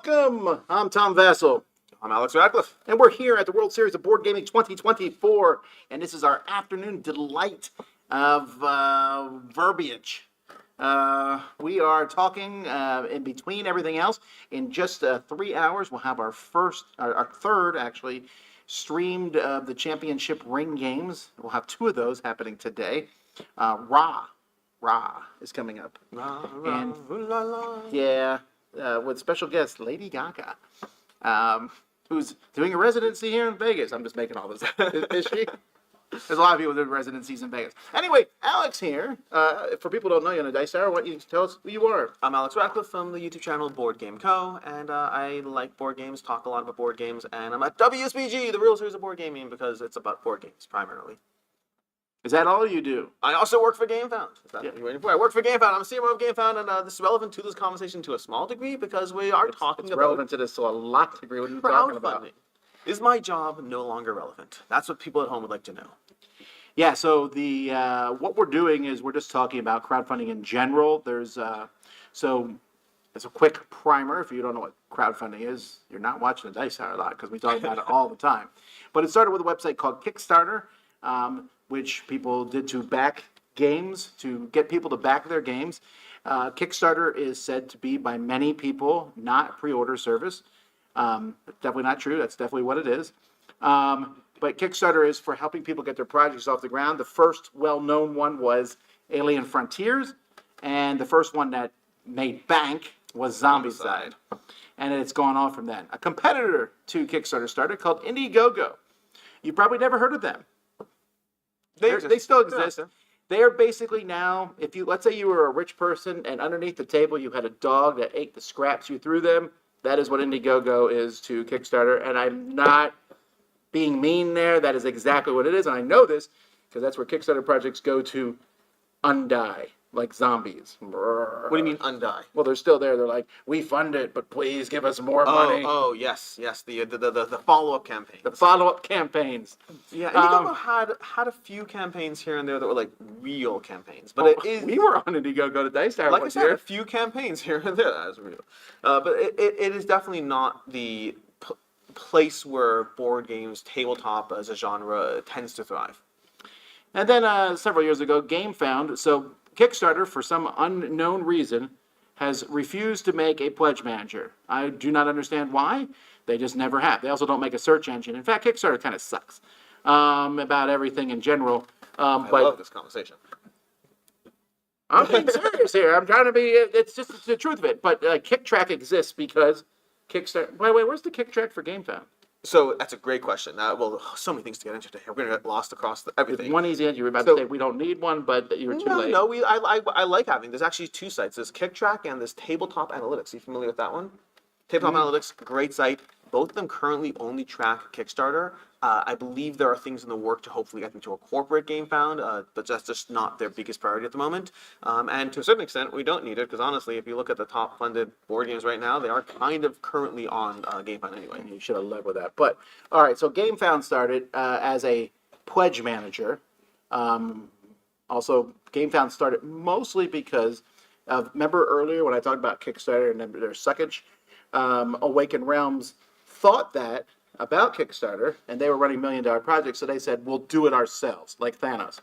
Welcome! I'm Tom Vasel. I'm Alex Radcliffe. And we're here at the World Series of Board Gaming 2024. And this is our afternoon delight of verbiage. We are talking in between everything else. In just 3 hours, we'll have our third, actually, streamed the championship ring games. We'll have 2 of those happening today. Ra is coming up. And, yeah, with special guest Lady Gaga, who's doing a residency here in Vegas. I'm just making all this up. Is she? There's a lot of people doing residencies in Vegas. Anyway, Alex here. For people who don't know you on the Dice Hour, why don't you tell us who you are? I'm Alex Radcliffe from the YouTube channel Board Game Co. And I like board games, talk a lot about board games, and I'm at WSGB, the World Series of Board Gaming, because it's about board games primarily. Is that all you do? I also work for Gamefound. Is that what you're waiting for? I work for Gamefound. I'm a CMO of Gamefound, and this is relevant to this conversation to a small degree because we are talking about relevant to this to a lot degree. What are you talking about? Is my job no longer relevant? That's what people at home would like to know. Yeah, so the what we're doing is we're just talking about crowdfunding in general. There's so as a quick primer, if you don't know what crowdfunding is, you're not watching the Dice Hour a lot because we talk about it all the time. But it started with a website called Kickstarter, which people did to back games, to get people to back their games. Kickstarter is said to be by many people not pre-order service. Definitely not true. That's definitely what it is. But Kickstarter is for helping people get their projects off the ground. The first well-known one was Alien Frontiers, and the first one that made bank was Zombicide. And it's gone on from then. A competitor to Kickstarter started called Indiegogo. You probably never heard of them. They still exist. Yeah. They are basically now, if you, let's say you were a rich person and underneath the table you had a dog that ate the scraps you threw them, that is what Indiegogo is to Kickstarter. And I'm not being mean there. That is exactly what it is. And I know this because that's where Kickstarter projects go to undie, like zombies. What do you mean undie? Well, they're still there. They're like, we fund it, but please give us more money. Oh, yes. The follow-up campaign. The follow-up campaigns. Yeah, Indiegogo had a few campaigns here and there that were like real campaigns, but we were on Indiegogo to Dice Tower. Like I said, a few campaigns here and there that was real. But it is definitely not the place where board games, tabletop as a genre, tends to thrive. And then several years ago, Gamefound. So Kickstarter, for some unknown reason, has refused to make a pledge manager. I do not understand why. They just never have. They also don't make a search engine. In fact, Kickstarter kind of sucks about everything in general. I love this conversation. I'm being serious here. I'm trying to be. It's just the truth of it. But KickTrack exists because Kickstarter. By the way, where's the KickTrack for Gamefound? So that's a great question. Well, so many things to get into today. We're going to get lost across everything. One easy answer. You were about to say we don't need one, but you're too late. No, I like having. There's actually 2 sites. There's KickTrack and there's Tabletop Analytics. Are you familiar with that one? Tabletop Analytics, great site. Both of them currently only track Kickstarter. I believe there are things in the work to hopefully get them to a corporate Gamefound, but that's just not their biggest priority at the moment. And to a certain extent, we don't need it, because honestly, if you look at the top funded board games right now, they are kind of currently on Gamefound anyway. You should have led with that. But, all right, so Gamefound started as a pledge manager. Also, Gamefound started mostly because of, remember earlier when I talked about Kickstarter and their suckage? Awakened Realms thought that about Kickstarter, and they were running $1 million projects, so they said, we'll do it ourselves, like Thanos.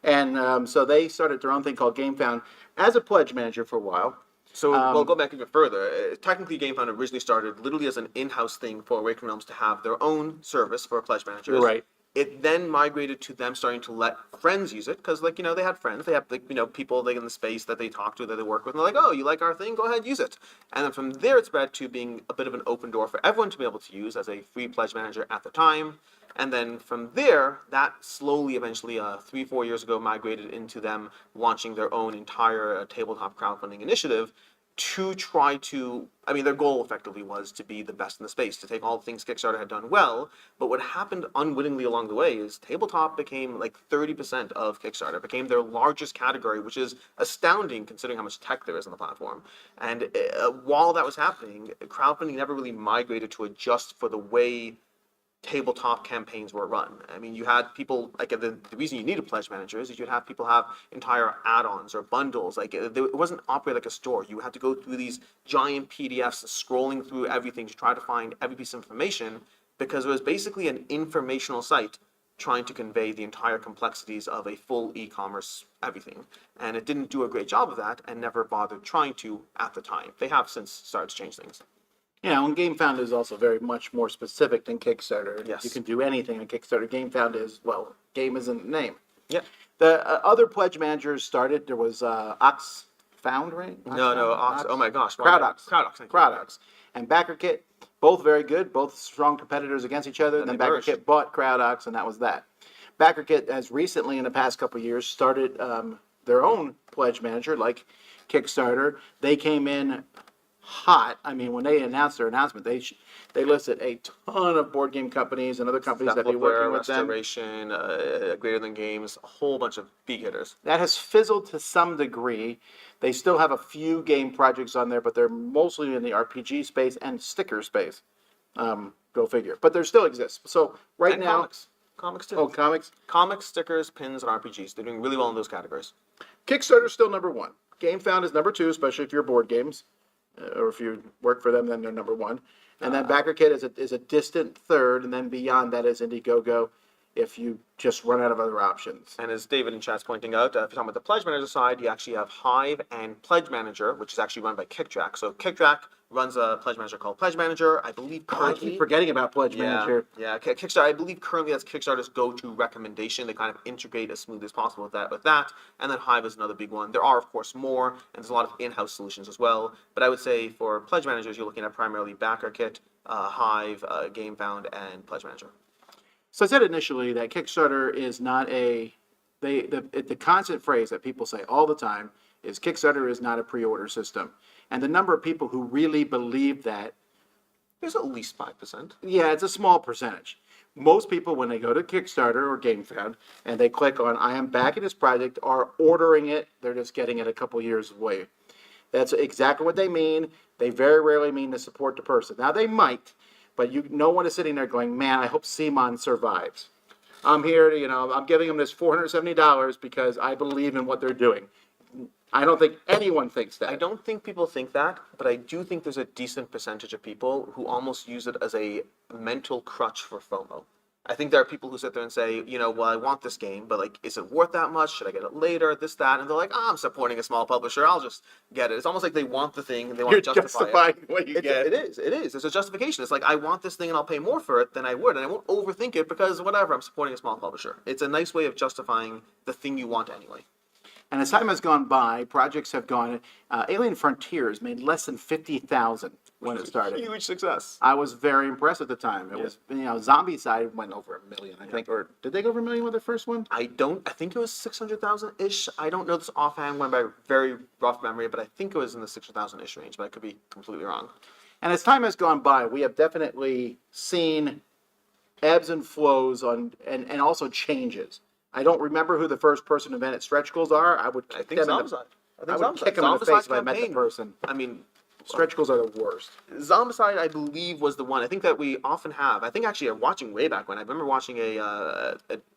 And so they started their own thing called Gamefound as a pledge manager for a while. So we'll go back even further. Technically, Gamefound originally started literally as an in-house thing for Awakened Realms to have their own service for pledge managers. Right. It then migrated to them starting to let friends use it, because, like, they had friends. They have, people in the space that they talk to, that they work with, and they're like, oh, you like our thing? Go ahead, use it. And then from there, it spread to being a bit of an open door for everyone to be able to use as a free pledge manager at the time. And then from there, that slowly, eventually, 3-4 years ago, migrated into them launching their own entire tabletop crowdfunding initiative, to try to, their goal effectively was to be the best in the space, to take all the things Kickstarter had done well. But what happened unwittingly along the way is tabletop became like 30% of Kickstarter. It became their largest category, which is astounding considering how much tech there is on the platform. And while that was happening, crowdfunding never really migrated to adjust for the way tabletop campaigns were run. I mean, you had people like the reason you need a pledge manager is you'd have people have entire add-ons or bundles. Like it wasn't operate like a store. You had to go through these giant PDFs, scrolling through everything to try to find every piece of information because it was basically an informational site trying to convey the entire complexities of a full e-commerce everything. And it didn't do a great job of that and never bothered trying to at the time. They have since started to change things. Yeah, and Gamefound is also very much more specific than Kickstarter. Yes. You can do anything on Kickstarter. Gamefound is, well, game is in the name. Yeah. The other pledge managers started, there was Oxfound, right? Oh my gosh. Crowdox. Crowdox. Crowdox. And BackerKit, both very good, both strong competitors against each other. Then they merged. BackerKit bought Crowdox, and that was that. BackerKit has recently, in the past couple of years, started their own pledge manager, like Kickstarter. They came in hot. I mean, when they announced their announcement, they listed a ton of board game companies and other companies that they're working with them. Restoration, Greater Than Games, a whole bunch of big hitters. That has fizzled to some degree. They still have a few game projects on there, but they're mostly in the RPG space and sticker space. Go figure. But there still exists. So And now, comics too. oh, comics. Comics, stickers, pins, and RPGs. They're doing really well in those categories. Kickstarter's still number one. Gamefound is number two, especially if you're board games, or if you work for them, then they're number one. And then BackerKit is a distant third, and then beyond that is Indiegogo, if you just run out of other options. And as David in chat's pointing out, if you're talking about the Pledge Manager side, you actually have Hive and Pledge Manager, which is actually run by KickTrack. So KickTrack runs a Pledge Manager called Pledge Manager. I believe I currently... keep forgetting about Pledge Manager. Yeah, Kickstarter. I believe currently that's Kickstarter's go-to recommendation. They kind of integrate as smooth as possible with that. And then Hive is another big one. There are, of course, more, and there's a lot of in-house solutions as well. But I would say for Pledge Managers, you're looking at primarily BackerKit, Hive, Gamefound, and Pledge Manager. So I said initially that Kickstarter is not the constant phrase that people say all the time is Kickstarter is not a pre-order system. And the number of people who really believe that, There's at least 5%. yeah, it's a small percentage. Most people, when they go to Kickstarter or Gamefound and they click on I am backing this project, are ordering it. They're just getting it a couple years away. That's exactly what they mean. They very rarely mean to support the person. Now, they might, but no one is sitting there going, man, I hope Simon survives. I'm here to, I'm giving them this $470 because I believe in what they're doing. I don't think anyone thinks that. I don't think people think that, but I do think there's a decent percentage of people who almost use it as a mental crutch for FOMO. I think there are people who sit there and say, well, I want this game, but like, is it worth that much? Should I get it later? This, that, and they're like, I'm supporting a small publisher. I'll just get it. It's almost like they want the thing and they want You're to justify justifying it. what you get. It is. There's a justification. It's like, I want this thing and I'll pay more for it than I would, and I won't overthink it because whatever, I'm supporting a small publisher. It's a nice way of justifying the thing you want anyway. And as time has gone by, projects have gone. Alien Frontiers made less than 50,000 when it started. Huge success. I was very impressed at the time. It was, Zombie Side went over 1 million, I think, or did they go over 1 million with their first one? I think it was 600,000-ish. I don't know this offhand, went by very rough memory, but I think it was in the 600,000-ish range, but I could be completely wrong. And as time has gone by, we have definitely seen ebbs and flows and also changes. I don't remember who the first person invented stretch goals are. I would kick them in the face if I met the person. I mean, stretch goals are the worst. Zombicide, I believe, was the one. I think that we often have. I think actually, watching way back when. I remember watching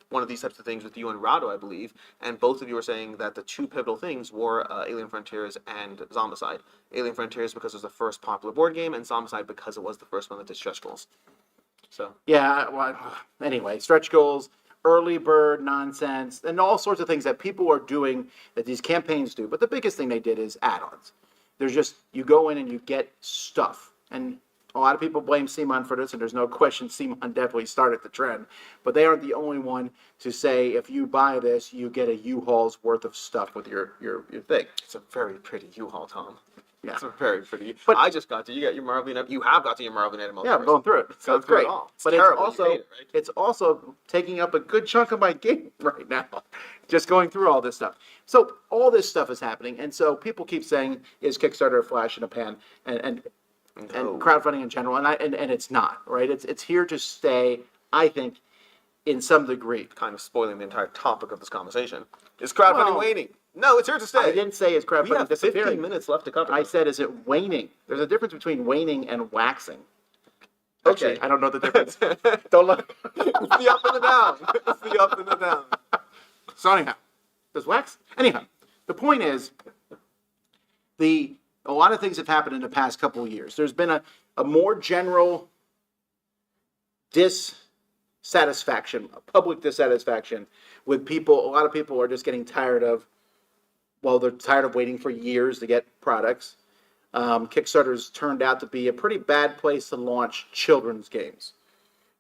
one of these types of things with you and Rado, I believe, and both of you were saying that the two pivotal things were Alien Frontiers and Zombicide. Alien Frontiers because it was the first popular board game, and Zombicide because it was the first one that did stretch goals. So yeah. Well, anyway, stretch goals. Early bird nonsense, and all sorts of things that people are doing that these campaigns do. But the biggest thing they did is add-ons. There's just, you go in and you get stuff. And a lot of people blame Simon for this, and there's no question Simon definitely started the trend. But they aren't the only one to say, if you buy this, you get a U-Haul's worth of stuff with your thing. it's a very pretty U-Haul, Tom. Yeah. It's a very pretty. But I just got to. You got your Marvel. You have got to your Marvel United. Yeah, I'm going through it. So it's great. But It's also taking up a good chunk of my game right now. Just going through all this stuff. So all this stuff is happening, and so people keep saying, "Is Kickstarter a flash in a pan?" And crowdfunding in general, and it's not, right? It's here to stay. I think, in some degree. kind of spoiling the entire topic of this conversation. Is crowdfunding waning? No, it's here to stay. I didn't say is We crowdfunding have disappearing. 15 minutes left to cover. I said, is it waning? There's a difference between waning and waxing. Actually, Okay. I don't know the difference. Don't look. It's the up and the down. It's the up and the down. So anyhow, does wax? Anyhow, the point is, a lot of things have happened in the past couple of years. There's been a more general dissatisfaction, a public dissatisfaction with people. A lot of people are just getting tired of, well, they're tired of waiting for years to get products. Kickstarter's turned out to be a pretty bad place to launch children's games.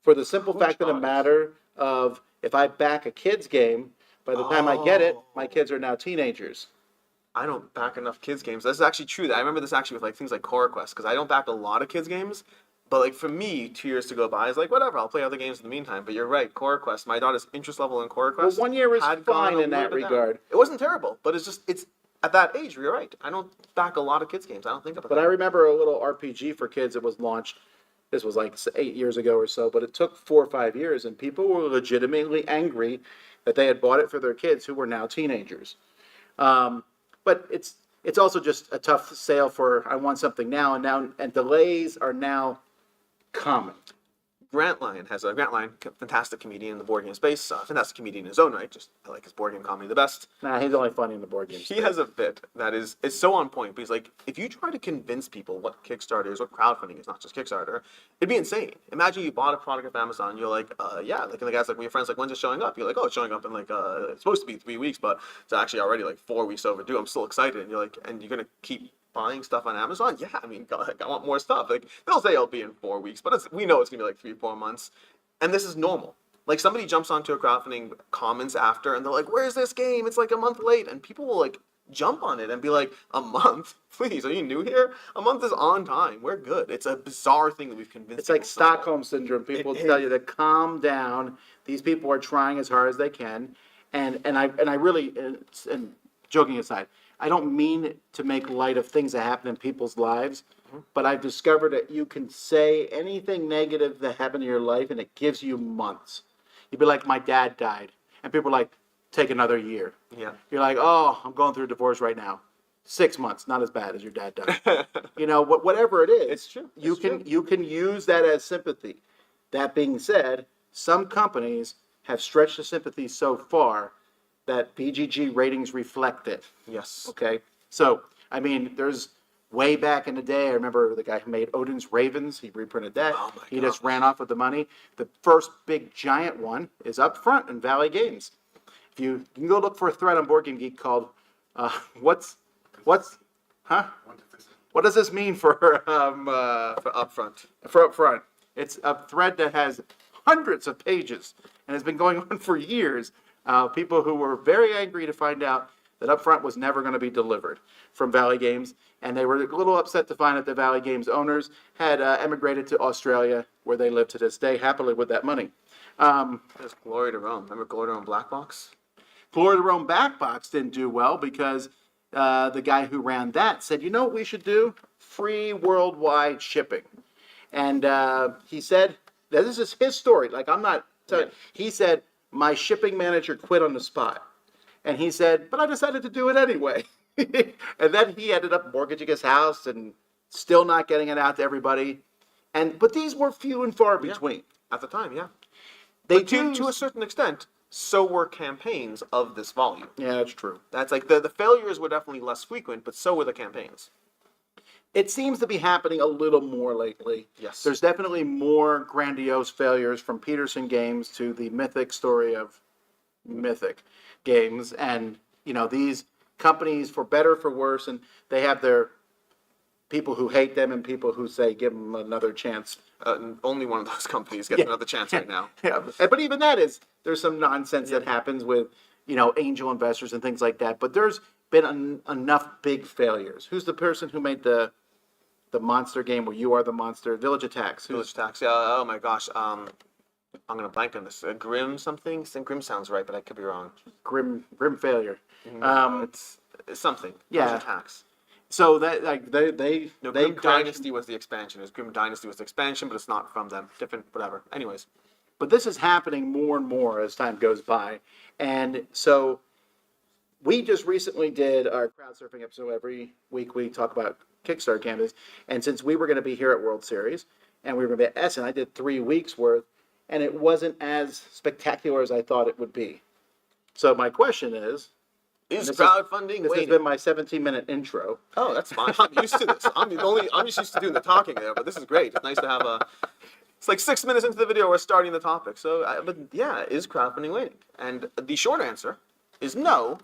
For the simple fact of the matter of, if I back a kid's game, by the time I get it, my kids are now teenagers. I don't back enough kids games. This is actually true. I remember this actually with like things like Core Quest, because I don't back a lot of kids games. But like for me, 2 years to go by is like whatever. I'll play other games in the meantime. But you're right, Core Quest. My daughter's interest level in Core Quest. Well, 1 year is had gone fine a in that little bit down. regard. It wasn't terrible, but it's at that age. You're right. I don't back a lot of kids games. I don't think about But that. I remember a little RPG for kids that was launched. This was like 8 years ago or so, but it took 4 or 5 years, and people were legitimately angry that they had bought it for their kids who were now teenagers. But it's also just a tough sale for I want something now, and delays are now common. Grant Lyon, fantastic comedian in the board game space, fantastic comedian in his own right. Just I like his board game comedy the best. Nah, he's only funny in the board games. He has a bit that is so on point. But he's like, if you try to convince people what Kickstarter is, what crowdfunding is, not just Kickstarter, it'd be insane. Imagine you bought a product off Amazon. You're like, yeah, like, and the guy's like, well, your friend's like, when's it showing up? You're like, oh, it's showing up in like, it's supposed to be 3 weeks, but it's actually already like 4 weeks overdue. I'm still excited. And you're like, and you're gonna keep buying stuff on Amazon? Yeah, I mean, I want more stuff. Like they'll say it'll be in 4 weeks, but we know it's gonna be like 3-4 months. And this is normal. Like somebody jumps onto a crowdfunding comments after and they're like, where's this game? It's like a month late. And people will like jump on it and be like, a month? Please, are you new here? A month is on time. We're good. It's a bizarre thing that we've convinced It's like people Stockholm syndrome. People tell you to calm down. These people are trying as hard as they can. And I really, and joking aside, I don't mean to make light of things that happen in people's lives, but I've discovered that you can say anything negative that happened in your life and it gives you months. You'd be like, my dad died. And people are like, take another year. Yeah. You're like, oh, I'm going through a divorce right now. 6 months, not as bad as your dad died. You know, whatever it is. It's true. You can use that as sympathy. That being said, some companies have stretched the sympathy so far that BGG ratings reflect it. Yes. Okay? So, I mean, there's way back in the day, I remember the guy who made Odin's Ravens, he reprinted that. Oh my He just ran off with the money. The first big giant one is up front in Valley Games. If you can go look for a thread on Board Game Geek called, what does this mean for upfront? For up front? It's a thread that has hundreds of pages and has been going on for years. People who were very angry to find out that Upfront was never going to be delivered from Valley Games, and they were a little upset to find that the Valley Games owners had emigrated to Australia, where they live to this day happily with that money. There's Glory to Rome. Remember Glory to Rome Black Box? Glory to Rome Back Box didn't do well because the guy who ran that said, you know what we should do? Free worldwide shipping. And he said, this is his story, like I'm not telling He said, my shipping manager quit on the spot. And he said, but I decided to do it anyway. And then he ended up mortgaging his house and still not getting it out to everybody. But these were few and far between. At the time, yeah. They But to a certain extent, so were campaigns of this volume. Yeah, that's true. That's like the failures were definitely less frequent, but so were the campaigns. It seems to be happening a little more lately. Yes. There's definitely more grandiose failures from Peterson Games to the Mythic story of Mythic Games. And, you know, these companies, for better, for worse, and they have their people who hate them and people who say, give them another chance. Only one of those companies gets another chance right now. Yeah, but even that there's some nonsense that happens with, you know, angel investors and things like that. But there's been enough big failures. Who's the person who made the monster game where you are the monster? Village Attacks. Village Attacks. Yeah. Oh my gosh. I'm gonna blank on this. Grim something. Grim sounds right, but I could be wrong. Grim failure. It's something. Yeah. Village Attacks. So that like they Grim Dynasty was the expansion. Grim Dynasty was the expansion, but it's not from them. Different, whatever. Anyways. But this is happening more and more as time goes by, and so we just recently did our crowd surfing episode. Every week we talk about Kickstarter campaigns, and since we were going to be here at World Series, and we were going to be at Essen. I did 3 weeks worth, and it wasn't as spectacular as I thought it would be. So my question is Crowdfunding this has waning? been my 17-minute intro. Oh, that's fine. I'm used to this. I'm just used to doing the talking there, but this is great. It's nice to have a. It's like 6 minutes into the video, we're starting the topic. So, but yeah, is crowdfunding waning? And the short answer is no,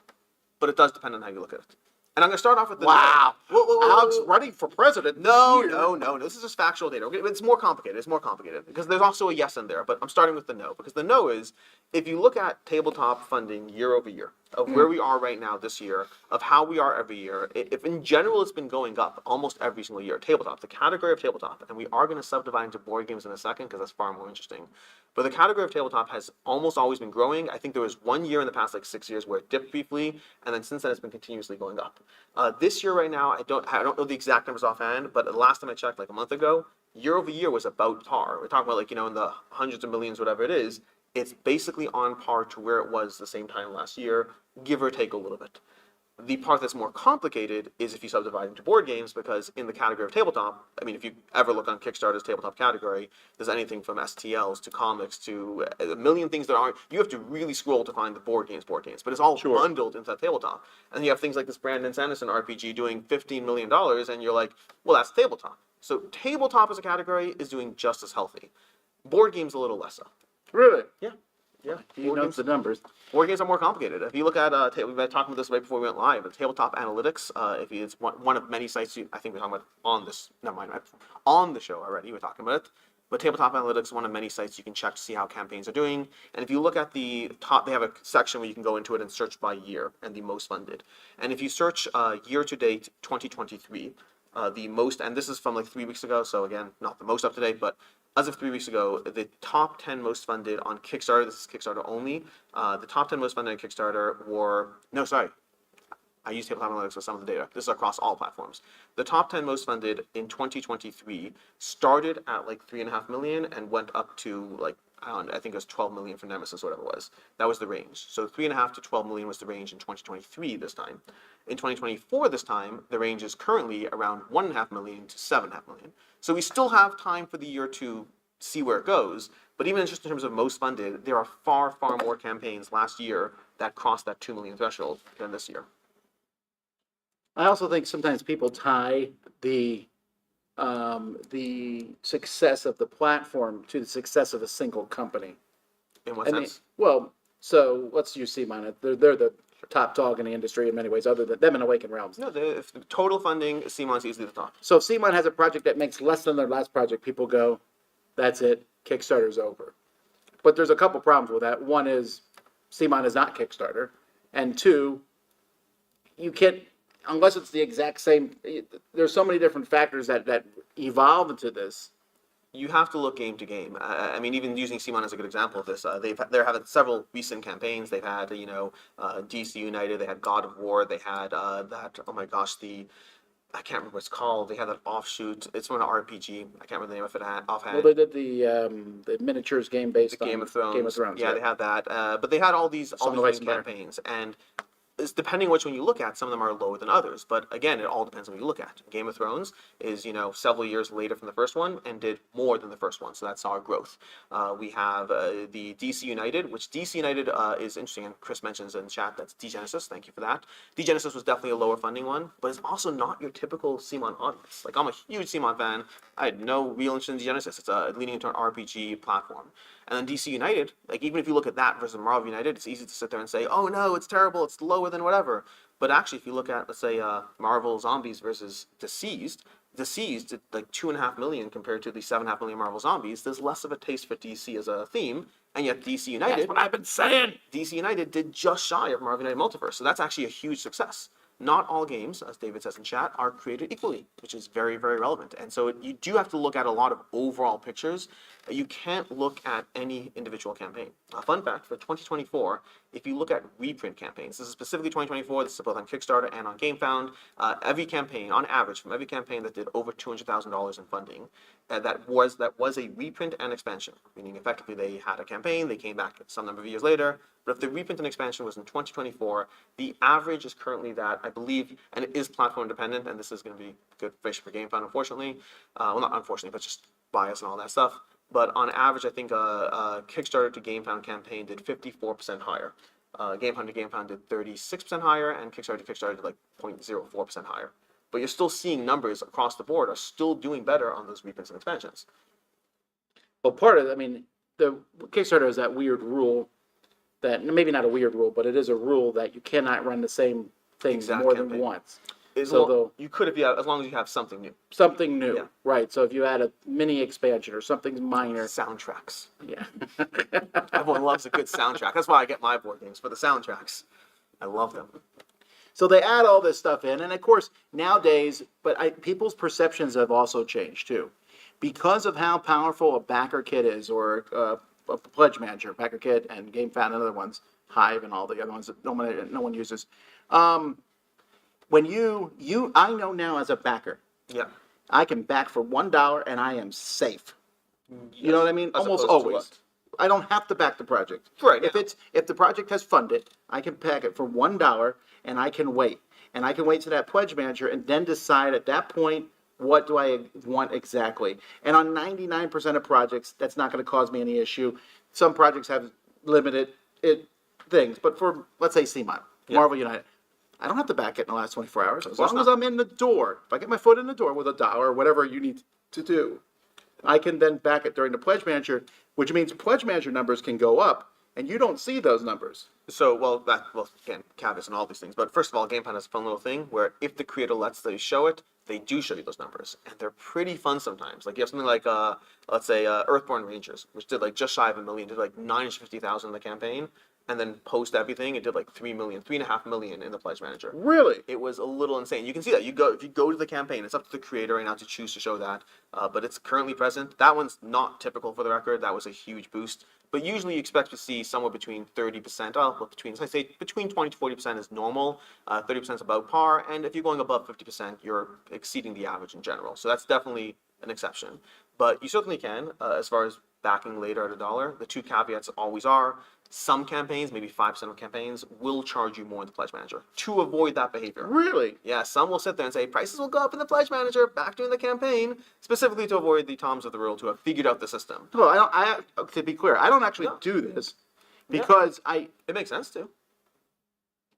but it does depend on how you look at it. And I'm going to start off with the Wow. no. Alex running for president. No, this year. no. This is just factual data. Okay, it's more complicated. It's more complicated because there's also a yes in there. But I'm starting with the no because the no is if you look at tabletop funding year over year of where we are right now this year, of how we are every year. If in general it's been going up almost every single year. Tabletop, the category of tabletop, and we are going to subdivide into board games in a second because that's far more interesting. But the category of tabletop has almost always been growing. I think there was 1 year in the past, like 6 years, where it dipped briefly, and then since then it's been continuously going up. This year right now, I don't know the exact numbers offhand, but the last time I checked, like a month ago, year over year was about par. We're talking about like, in the hundreds of millions, whatever it is. It's basically on par to where it was the same time last year, give or take a little bit. The part that's more complicated is if you subdivide into board games, because in the category of tabletop, I mean, if you ever look on Kickstarter's tabletop category, there's anything from STLs to comics to a million things that aren't, you have to really scroll to find the board games, but it's all bundled into that tabletop. And you have things like this Brandon Sanderson RPG doing $15 million, and you're like, well, that's tabletop. So tabletop as a category is doing just as healthy. Board games a little less so. Really? Yeah. He knows the numbers. Board games are more complicated. If you look at, we've been talking about this right before we went live, but Tabletop Analytics, it's one of many sites I think we're talking about on this, never mind, right? On the show already, we're talking about it. But Tabletop Analytics is one of many sites you can check to see how campaigns are doing. And if you look at the top, they have a section where you can go into it and search by year and the most funded. And if you search year to date 2023, the most, and this is from like 3 weeks ago, so again, not the most up to date, but as of 3 weeks ago, the top 10 most funded on Kickstarter, this is Kickstarter only, the top 10 most funded on Kickstarter were, no, sorry, I used Tabletop Analytics with some of the data. This is across all platforms. The top 10 most funded in 2023 started at like 3.5 million and went up to like, I think it was 12 million for Nemesis, whatever it was. That was the range. So 3.5 to 12 million was the range in 2023 this time. In 2024 this time, the range is currently around 1.5 million to 7.5 million. So we still have time for the year to see where it goes. But even just in terms of most funded, there are far, far more campaigns last year that crossed that 2 million threshold than this year. I also think sometimes people tie the success of the platform to the success of a single company. In what I mean, sense? well, so let's use CMON. They're the top dog in the industry in many ways, other than them and Awakened Realms. No, if the total funding, CMON's easily the top. So if CMON has a project that makes less than their last project, people go, that's it, Kickstarter's over. But there's a couple problems with that. One is CMON is not Kickstarter. And two, you can't, unless it's the exact same, there's so many different factors that evolve into this. You have to look game to game. I mean, even using CMON as a good example of this, they're having several recent campaigns. They've had, DC United, they had God of War, they had that, oh my gosh, I can't remember what it's called. They had that offshoot. It's from an RPG. I can't remember the name of it offhand. Well, they did the miniatures game based on Game of Thrones. Game of Thrones. Yeah, they had that. But they had all these Ice and campaigns, and it's depending which one you look at, some of them are lower than others. But again, it all depends on what you look at. Game of Thrones is, several years later from the first one and did more than the first one. So that's our growth. We have the DC United, which DC United is interesting. And Chris mentions in chat, that's D-Genesis. Thank you for that. D-Genesis was definitely a lower funding one, but it's also not your typical CMON audience. Like, I'm a huge CMON fan. I had no real interest in D-Genesis. It's leaning into an RPG platform. And then DC United, like even if you look at that versus Marvel United, it's easy to sit there and say, oh no, it's terrible, it's lower than whatever. But actually, if you look at, let's say, Marvel Zombies versus Deceased did like 2.5 million compared to the 7.5 million Marvel Zombies. There's less of a taste for DC as a theme, and yet DC United, That's what I've been saying. DC United did just shy of Marvel United Multiverse, so that's actually a huge success. Not all games, as David says in chat, are created equally, which is very, very relevant. And so you do have to look at a lot of overall pictures. You can't look at any individual campaign. A fun fact, for 2024, if you look at reprint campaigns, this is specifically 2024, this is both on Kickstarter and on Gamefound, every campaign, on average, from every campaign that did over $200,000 in funding, that was a reprint and expansion, meaning effectively they had a campaign, they came back some number of years later, but if the reprint and expansion was in 2024, the average is currently that, I believe, and it is platform dependent, and this is going to be good fish for Gamefound, unfortunately. Well, not unfortunately, but just bias and all that stuff. But on average, I think a Kickstarter to Gamefound campaign did 54% higher. Gamefound to Gamefound did 36% higher, and Kickstarter to Kickstarter did like 0.04% higher. But you're still seeing numbers across the board are still doing better on those reprints and expansions. Well, part of it, I mean, the Kickstarter has that weird rule that, maybe not a weird rule, but it is a rule that you cannot run the same thing Exact more campaign. than once. So you could, as long as you have something new. Something new, Yeah. right? So if you add a mini expansion or something minor, Soundtracks. yeah. Everyone loves a good soundtrack. That's why I get my board games, for the soundtracks. I love them. So they add all this stuff in, and of course nowadays, people's perceptions have also changed too, because of how powerful a backer kit is, or a pledge manager, backer kit, and Gamefound, and other ones, Hive, and all the other ones that no one uses. When I know now as a backer, Yeah. I can back for $1 and I am safe. You know what I mean? As Almost opposed to always. what? I don't have to back the project. Right, If yeah. if the project has funded, I can pack it for $1 and I can wait. And I can wait to that pledge manager and then decide at that point, what do I want exactly? And on 99% of projects, that's not going to cause me any issue. Some projects have limited things, but for, let's say, CMON, Marvel United, I don't have to back it in the last 24 hours. As long as I'm in the door, if I get my foot in the door with $1 or whatever you need to do, I can then back it during the pledge manager, which means pledge manager numbers can go up, and you don't see those numbers. So, again, caveats and all these things. But first of all, Gamefound has a fun little thing where if the creator lets they show it, they do show you those numbers, and they're pretty fun sometimes. Like you have something like, let's say, Earthborn Rangers, which did like just shy of $1 million, did like 950,000 in the campaign, and then post everything, it did like 3.5 million in the pledge manager. Really? It was a little insane. You can see that. If you go to the campaign, it's up to the creator right now to choose to show that, but it's currently present. That one's not typical for the record. That was a huge boost. But usually you expect to see somewhere between 30%, between 20 to 40% is normal, 30% is about par, and if you're going above 50%, you're exceeding the average in general. So that's definitely an exception. But you certainly can, as far as backing later at $1. The two caveats always are, some campaigns, maybe 5% of campaigns, will charge you more in the pledge manager to avoid that behavior. Really? Yeah, some will sit there and say prices will go up in the pledge manager back during the campaign, specifically to avoid the Toms of the world who have figured out the system. Well, to be clear, I don't actually do this because It makes sense too.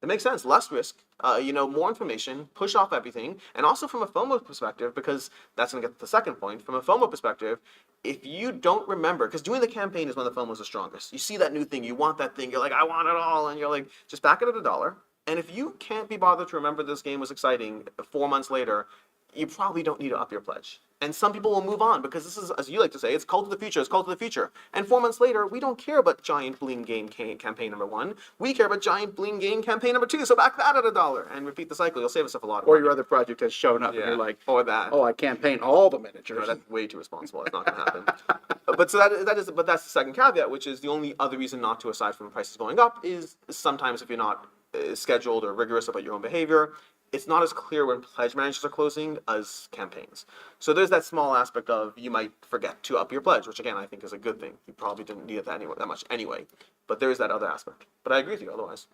It makes sense. Less risk, more information, push off everything, and also from a FOMO perspective, because that's going to get to the second point. From a FOMO perspective, if you don't remember, because doing the campaign is when the FOMO is the strongest. You see that new thing, you want that thing, you're like, I want it all, and you're like, just back it at $1. And if you can't be bothered to remember this game was exciting 4 months later, you probably don't need to up your pledge. And some people will move on because this is, as you like to say, it's cult of the future, it's cult of the future. And 4 months later, we don't care about Giant Bling Game campaign number 1. We care about Giant Bling Game campaign number 2, so back that at $1 and repeat the cycle. You'll save yourself a lot of money. or your other project has shown up and you're like, or that. oh, I can't paint all the miniatures. No, that's way too responsible. It's not going to happen. But that's the second caveat, which is the only other reason not to, aside from prices going up, is sometimes if you're not scheduled or rigorous about your own behavior, it's not as clear when pledge managers are closing as campaigns. So there's that small aspect of you might forget to up your pledge, which again I think is a good thing. You probably didn't need it that much anyway. But there is that other aspect. But I agree with you otherwise.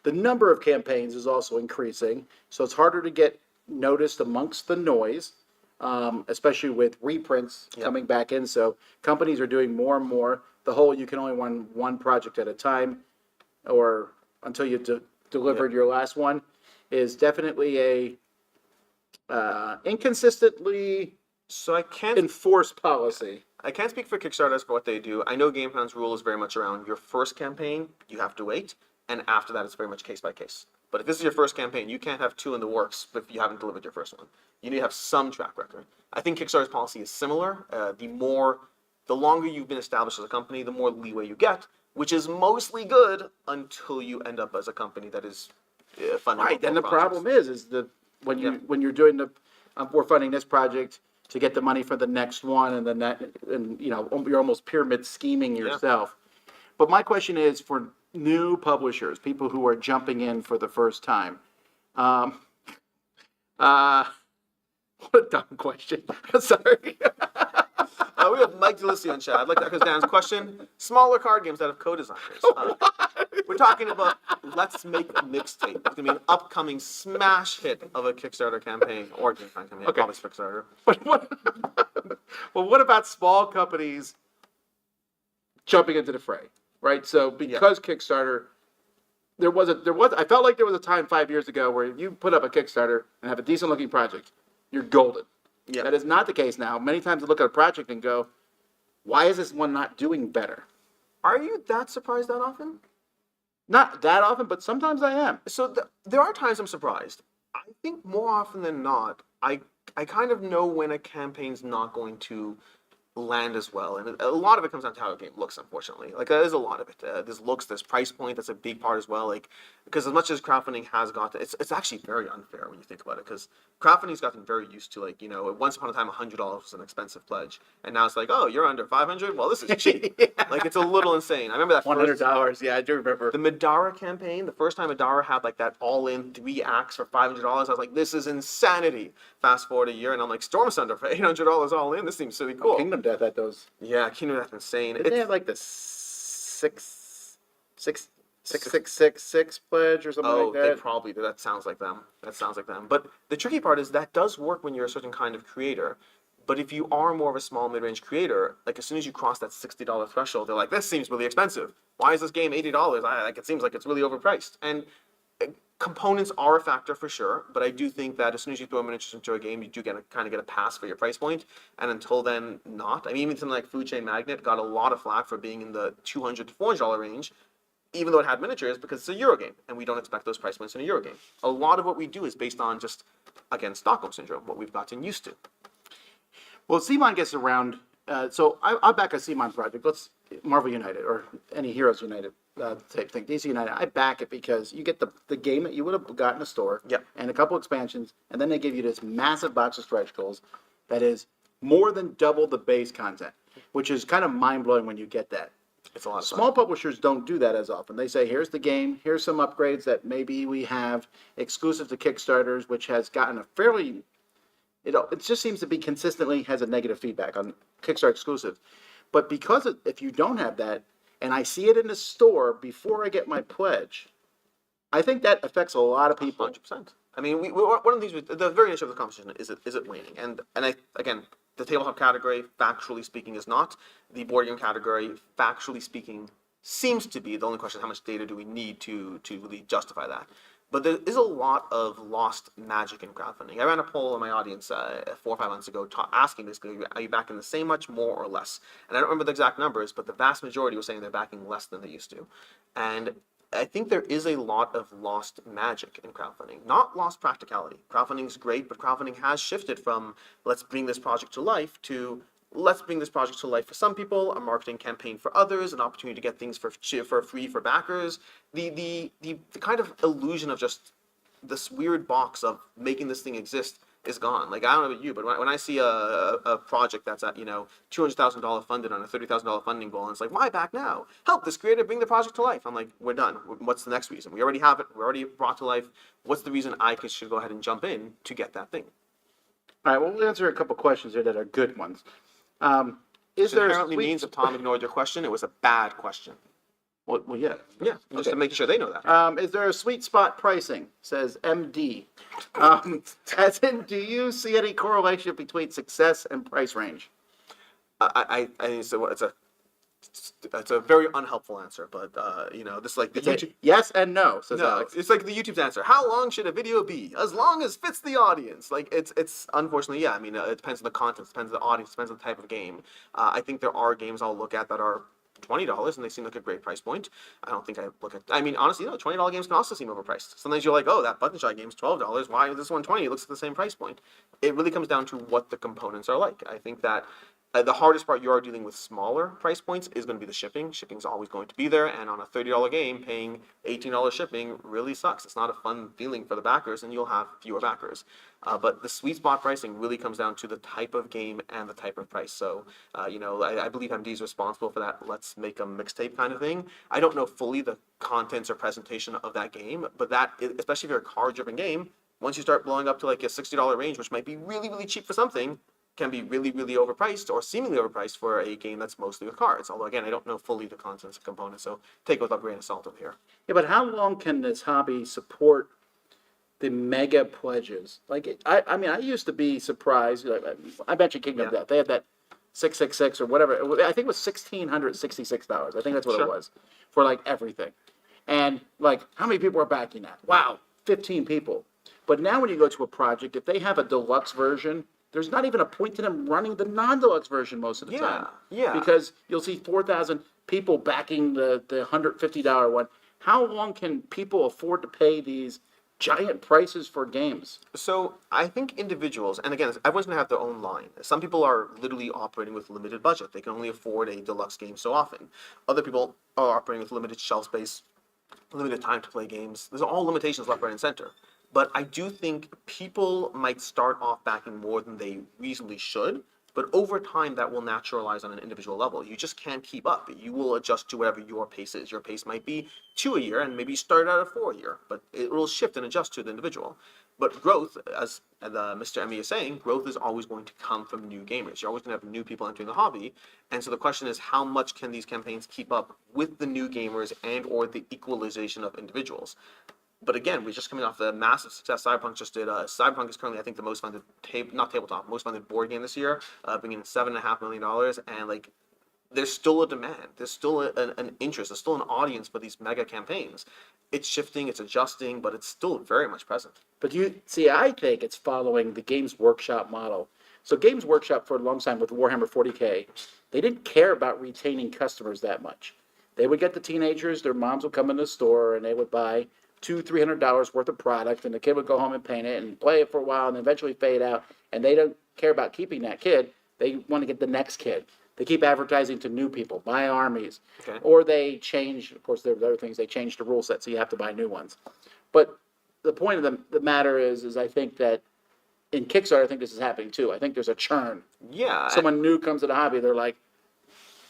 The number of campaigns is also increasing, so it's harder to get noticed amongst the noise, especially with reprints coming back in. So companies are doing more and more. The whole you can only run one project at a time, or until you delivered your last one, is definitely a inconsistently enforced policy. I can't speak for Kickstarters for what they do. I know Gamefound's rule is very much around your first campaign, you have to wait, and after that it's very much case by case. But if this is your first campaign, you can't have 2 in the works if you haven't delivered your first one. You need to have some track record. I think Kickstarter's policy is similar. The longer you've been established as a company, the more leeway you get, which is mostly good until you end up as a company that is funding. Right, and the problem is when you're doing we're funding this project to get the money for the next one, and then you're almost pyramid scheming yourself. But my question is for new publishers, people who are jumping in for the first time. What a dumb question. Sorry. We have Mike DeLucio in chat. I'd like that because Dan's question: smaller card games that have co-designers. We're talking about Let's Make a Mixtape. It's gonna be an upcoming smash hit of a Kickstarter campaign or Gamefound campaign. Okay. Probably Kickstarter. Well, what about small companies jumping into the fray, right? So because Kickstarter, I felt like there was a time 5 years ago where you put up a Kickstarter and have a decent looking project, you're golden. Yeah. That is not the case now. Many times I look at a project and go, why is this one not doing better? Are you that surprised that often? Not that often, but sometimes I am. So there are times I'm surprised. I think more often than not, I kind of know when a campaign's not going to land as well, and a lot of it comes down to how a game looks. Unfortunately, like there's a lot of it. There's looks, there's price point. That's a big part as well. Like because as much as crowdfunding has gotten, it's actually very unfair when you think about it. Because crowdfunding's gotten very used to like once upon a time $100 was an expensive pledge, and now it's like you're under 500. Well, this is cheap. Like it's a little insane. I remember that $100. Yeah, I do remember the Madara campaign. The first time Madara had like that all-in 3 acts for $500, I was like, this is insanity. Fast forward a year, and I'm like, Storm Thunder for $800 all in. This seems really cool. Kingdom Death at those. Yeah, Kingdom Death insane. Did they have like the 666 pledge or something like that? They probably did. That sounds like them. But the tricky part is that does work when you're a certain kind of creator. But if you are more of a small mid-range creator, like as soon as you cross that $60 threshold, they're like, this seems really expensive. Why is this game $80? It seems like it's really overpriced. And components are a factor for sure, but I do think that as soon as you throw miniatures into a game, you do kind of get a pass for your price point, and until then, not. I mean, even something like Food Chain Magnet got a lot of flack for being in the $200 to $400 range, even though it had miniatures, because it's a Euro game, and we don't expect those price points in a Euro game. A lot of what we do is based on just, again, Stockholm Syndrome, what we've gotten used to. Well, CMON gets around, so I back a CMON project. Let's Marvel United or any Heroes United type thing. DC United. I back it because you get the game that you would have got in a store, and a couple expansions, and then they give you this massive box of stretch goals that is more than double the base content, which is kind of mind blowing when you get that. It's a lot of fun. Small publishers don't do that as often. They say, here's the game, here's some upgrades that maybe we have exclusive to Kickstarters, which has gotten a fairly. It just seems to be consistently has a negative feedback on Kickstarter exclusive. But because if you don't have that, and I see it in the store before I get my pledge, I think that affects a lot of people. 100%. I mean, one of these, the very nature of the conversation is it waning? And again, the tabletop category, factually speaking, is not. The board game category, factually speaking, seems to be. The only question is how much data do we need to really justify that. But there is a lot of lost magic in crowdfunding. I ran a poll in my audience 4 or 5 months ago asking basically, are you backing the same much, more, or less? And I don't remember the exact numbers, but the vast majority were saying they're backing less than they used to. And I think there is a lot of lost magic in crowdfunding, not lost practicality. Crowdfunding is great, but crowdfunding has shifted from let's bring this project to life to let's bring this project to life for some people, a marketing campaign for others, an opportunity to get things for free for backers. The kind of illusion of just this weird box of making this thing exist is gone. Like I don't know about you, but when I see a project that's at $200,000 funded on a $30,000 funding goal, and it's like, why back now? Help this creator bring the project to life. I'm like, we're done. What's the next reason? We already have it. We're already brought to life. What's the reason I should go ahead and jump in to get that thing? All right. Well, we'll answer a couple questions here that are good ones. Is there apparently means if Tom ignored your question, it was a bad question. Well, yeah. Yeah, just to make sure they know that. Is there a sweet spot pricing? Says MD. As in, do you see any correlation between success and price range? I think it's a very unhelpful answer, but this like the YouTube. Yes and no. Says Alex. It's like the YouTube's answer. How long should a video be? As long as fits the audience. Like it's unfortunately, yeah. I mean, it depends on the content, it depends on the audience, it depends on the type of game. I think there are games I'll look at that are $20 and they seem like a great price point. I don't think I look at. I mean, honestly, $20 games can also seem overpriced. Sometimes you're like, oh, that button shot game's $12. Why is this one $20? It looks at the same price point. It really comes down to what the components are like. I think that. The hardest part you are dealing with smaller price points is going to be the shipping. Shipping's always going to be there, and on a $30 game, paying $18 shipping really sucks. It's not a fun feeling for the backers, and you'll have fewer backers. But the sweet spot pricing really comes down to the type of game and the type of price. So, I believe MD is responsible for that let's make a mixtape kind of thing. I don't know fully the contents or presentation of that game, but that, especially if you're a card-driven game, once you start blowing up to like a $60 range, which might be really, really cheap for something, can be really, really overpriced or seemingly overpriced for a game that's mostly with cards. Although, again, I don't know fully the contents and components, so take it with a grain of salt over here. Yeah, but how long can this hobby support the mega pledges? Like, I mean, I used to be surprised. I mentioned Kingdom Death. They had that 666 or whatever. I think it was $1,666. I think that's what Sure. it was for like everything. And like, how many people are backing that? Wow, 15 people. But now when you go to a project, if they have a deluxe version, there's not even a point to them running the non-deluxe version most of the time. Yeah. Because you'll see 4,000 people backing the $150 one. How long can people afford to pay these giant prices for games? So I think individuals, and again, everyone's gonna have their own line. Some people are literally operating with limited budget. They can only afford a deluxe game so often. Other people are operating with limited shelf space, limited time to play games. There's all limitations left, right, and center. But I do think people might start off backing more than they reasonably should. But over time, that will naturalize on an individual level. You just can't keep up. You will adjust to whatever your pace is. Your pace might be 2 a year, and maybe you start out at 4 a year. But it will shift and adjust to the individual. But growth, as Mr. Emmy is saying, growth is always going to come from new gamers. You're always going to have new people entering the hobby. And so the question is, how much can these campaigns keep up with the new gamers and or the equalization of individuals? But again, we're just coming off the massive success Cyberpunk just did. Cyberpunk is currently, I think, the most funded most funded board game this year, bringing in $7.5 million. And like, there's still a demand. There's still an interest. There's still an audience for these mega campaigns. It's shifting, it's adjusting, but it's still very much present. But you see, I think it's following the Games Workshop model. So Games Workshop for a long time with Warhammer 40K, they didn't care about retaining customers that much. They would get the teenagers, their moms would come in the store and they would buy $200-300 worth of product, and the kid would go home and paint it and play it for a while and eventually fade out. And they don't care about keeping that kid. They want to get the next kid. They keep advertising to new people, buy armies. Okay. Or they change, of course, there are other things, they change the rule set, so you have to buy new ones. But the point of the matter is I think that in Kickstarter, I think this is happening too. I think there's a churn. Yeah. Someone new comes to the hobby, they're like,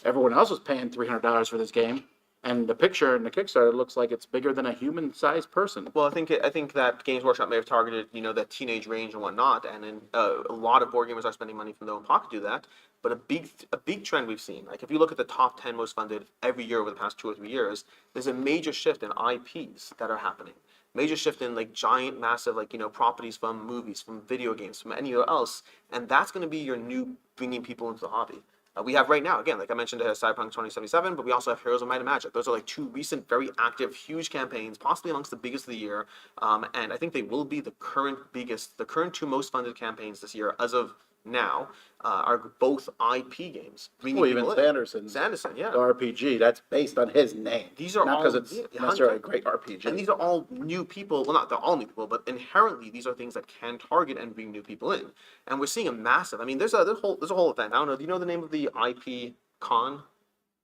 everyone else was paying $300 for this game. And the picture in the Kickstarter looks like it's bigger than a human-sized person. Well, I think that Games Workshop may have targeted, that teenage range and whatnot, and then a lot of board gamers are spending money from their own pocket to do that. But a big trend we've seen, like if you look at the top 10 most funded every year over the past 2 or 3 years, there's a major shift in IPs that are happening. Major shift in like giant, massive, properties from movies, from video games, from anywhere else, and that's going to be your new bringing people into the hobby. We have right now, again, like I mentioned, Cyberpunk 2077, but we also have Heroes of Might and Magic. Those are like 2 recent, very active, huge campaigns, possibly amongst the biggest of the year. And I think they will be the current 2 most funded campaigns this year, as of now, are both IP games. Well, even Sanderson, yeah. RPG, that's based on his name. These are not all, because it's necessarily a great RPG. And these are all new people. Well, not they're all new people, but inherently these are things that can target and bring new people in. And we're seeing a massive. I mean, there's a whole event. I don't know. Do you know the name of the IP con?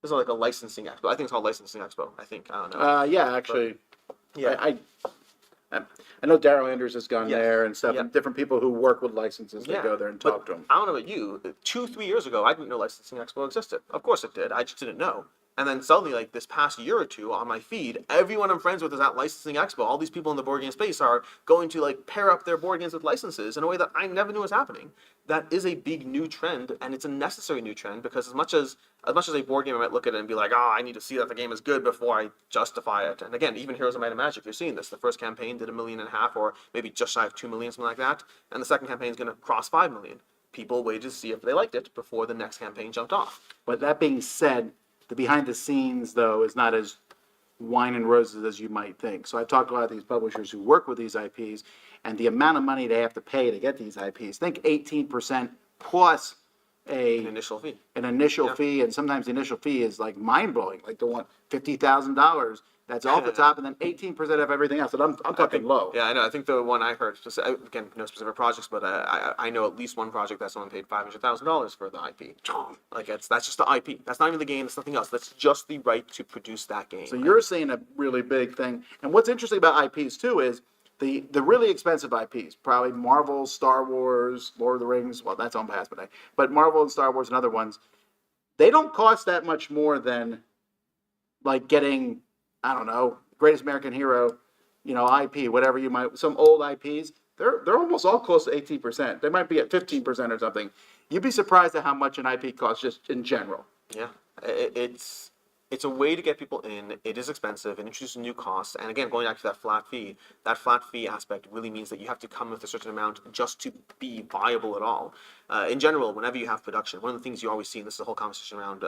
There's like a licensing expo. I think it's called Licensing Expo. I don't know. Yeah, actually. But, yeah. I know Daryl Andrews has gone Yes. there and stuff. Yeah. And different people who work with licenses, they go there and talk to them. I don't know about you. 2-3 years ago, I didn't know Licensing Expo existed. Of course it did. I just didn't know. And then suddenly, like this past year or two on my feed, everyone I'm friends with is at Licensing Expo. All these people in the board game space are going to like pair up their board games with licenses in a way that I never knew was happening. That is a big new trend, and it's a necessary new trend, because as much as a board gamer might look at it and be like, I need to see that the game is good before I justify it. And again, even Heroes of Might and Magic, you're seeing this. The first campaign did $1.5 million, or maybe just shy of $2 million, something like that. And the second campaign is going to cross $5 million. People waited to see if they liked it before the next campaign jumped off. But that being said, the behind the scenes, though, is not as wine and roses as you might think. So I've talked to a lot of these publishers who work with these IPs, and the amount of money they have to pay to get these IPs. Think 18% plus An initial fee. An initial fee, and sometimes the initial fee is like mind-blowing. Like they want $50,000. That's off the top, and then 18% of everything else. And I'm talking low. Yeah, I know. I think the one I heard, again, no specific projects, but I know at least one project that someone paid $500,000 for the IP. Like that's just the IP. That's not even the game. That's nothing else. That's just the right to produce that game. So you're seeing a really big thing. And what's interesting about IPs too is the really expensive IPs, probably Marvel, Star Wars, Lord of the Rings. Well, that's on past, but Marvel and Star Wars and other ones, they don't cost that much more than like getting, I don't know, Greatest American Hero, IP, whatever you might, some old IPs, they're almost all close to 18%. They might be at 15% or something. You'd be surprised at how much an IP costs just in general. Yeah, it's It's a way to get people in. It is expensive. It introduces new costs. And again, going back to that flat fee aspect really means that you have to come with a certain amount just to be viable at all. In general, whenever you have production, one of the things you always see, and this is the whole conversation around,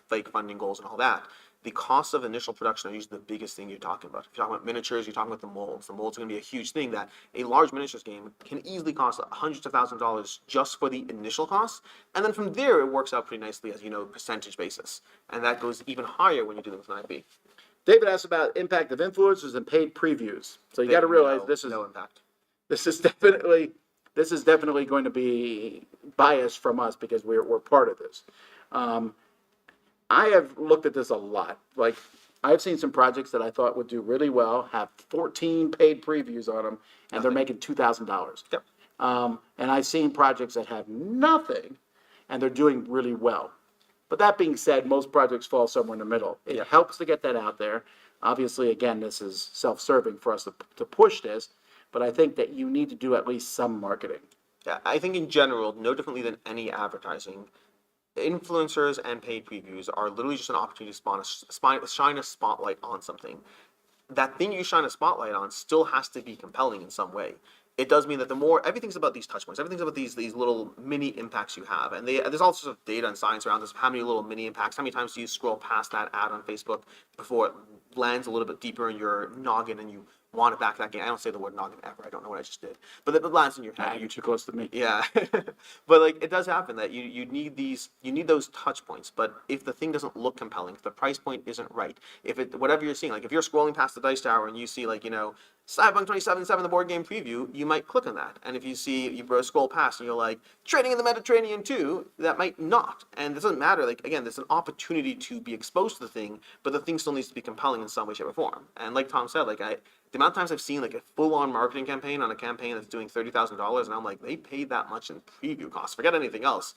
fake funding goals and all that, the costs of initial production are usually the biggest thing you're talking about. If you're talking about miniatures, you're talking about the molds. The molds are going to be a huge thing that a large miniatures game can easily cost hundreds of thousands of dollars just for the initial costs. And then from there, it works out pretty nicely as, percentage basis. And that goes even higher when you're dealing with an IP. David asked about impact of influencers and paid previews. So you got to realize no impact. This is definitely going to be biased from us because we're part of this. I have looked at this a lot. Like, I've seen some projects that I thought would do really well, have 14 paid previews on them, and they're making $2,000. Yep. And I've seen projects that have nothing, and they're doing really well. But that being said, most projects fall somewhere in the middle. It helps to get that out there. Obviously, again, this is self-serving for us to push this, but I think that you need to do at least some marketing. Yeah, I think in general, no differently than any advertising, influencers and paid previews are literally just an opportunity to shine a spotlight on something. That thing you shine a spotlight on still has to be compelling in some way. It does mean that everything's about these touch points, everything's about these little mini impacts you have. And there's all sorts of data and science around this, how many little mini impacts, how many times do you scroll past that ad on Facebook before it lands a little bit deeper in your noggin and you want to back that game. I don't say the word noggin ever. I don't know what I just did. But it lands in your head. You're too close to me. Yeah. But it does happen that you need those touch points. But if the thing doesn't look compelling, if the price point isn't right, whatever you're seeing, like if you're scrolling past the Dice Tower and you see Cyberpunk 2077, the board game preview, you might click on that. And if you scroll past and you're like, Trading in the Mediterranean 2, that might not. And it doesn't matter. Again, there's an opportunity to be exposed to the thing, but the thing still needs to be compelling in some way, shape, or form. And like Tom said, the amount of times I've seen a full-on marketing campaign on a campaign that's doing $30,000, and I'm like, they paid that much in preview costs. Forget anything else.